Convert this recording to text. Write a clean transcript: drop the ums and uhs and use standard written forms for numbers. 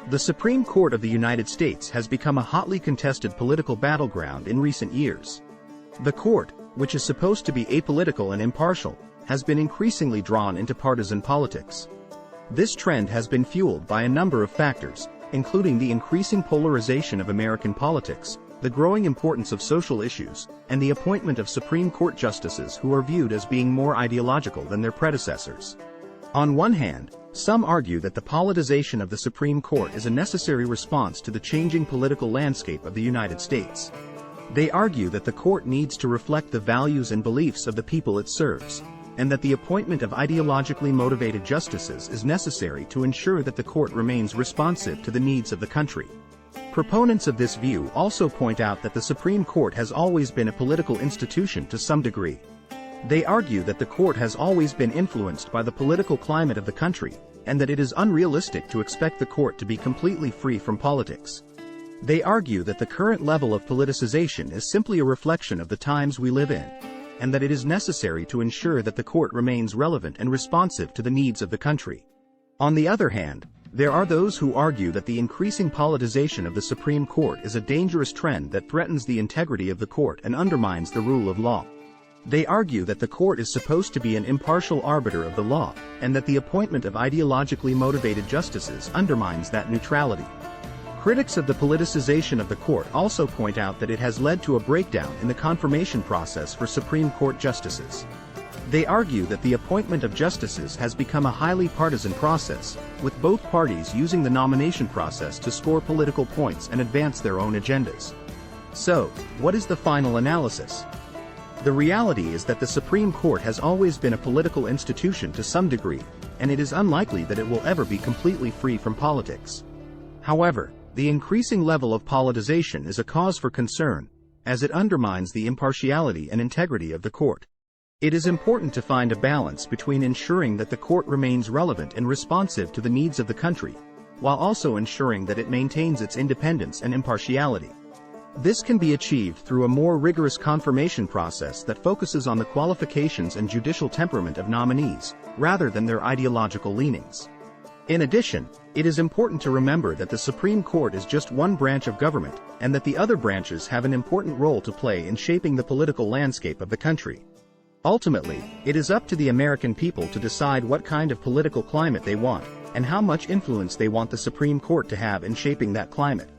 The Supreme Court of the United States has become a hotly contested political battleground in recent years. The court, which is supposed to be apolitical and impartial, has been increasingly drawn into partisan politics. This trend has been fueled by a number of factors, including the increasing polarization of American politics, the growing importance of social issues, and the appointment of Supreme Court justices who are viewed as being more ideological than their predecessors. On one hand, some argue that the politicization of the Supreme Court is a necessary response to the changing political landscape of the United States. They argue that the court needs to reflect the values and beliefs of the people it serves, and that the appointment of ideologically motivated justices is necessary to ensure that the court remains responsive to the needs of the country. Proponents of this view also point out that the Supreme Court has always been a political institution to some degree. They argue that the court has always been influenced by the political climate of the country, and that it is unrealistic to expect the court to be completely free from politics. They argue that the current level of politicization is simply a reflection of the times we live in, and that it is necessary to ensure that the court remains relevant and responsive to the needs of the country. On the other hand, there are those who argue that the increasing politicization of the Supreme Court is a dangerous trend that threatens the integrity of the court and undermines the rule of law. They argue that the court is supposed to be an impartial arbiter of the law, and that the appointment of ideologically motivated justices undermines that neutrality. Critics of the politicization of the court also point out that it has led to a breakdown in the confirmation process for Supreme Court justices. They argue that the appointment of justices has become a highly partisan process, with both parties using the nomination process to score political points and advance their own agendas. So, what is the final analysis? The reality is that the Supreme Court has always been a political institution to some degree, and it is unlikely that it will ever be completely free from politics. However, the increasing level of politicization is a cause for concern, as it undermines the impartiality and integrity of the court. It is important to find a balance between ensuring that the court remains relevant and responsive to the needs of the country, while also ensuring that it maintains its independence and impartiality. This can be achieved through a more rigorous confirmation process that focuses on the qualifications and judicial temperament of nominees, rather than their ideological leanings. In addition, it is important to remember that the Supreme Court is just one branch of government, and that the other branches have an important role to play in shaping the political landscape of the country. Ultimately, it is up to the American people to decide what kind of political climate they want, and how much influence they want the Supreme Court to have in shaping that climate.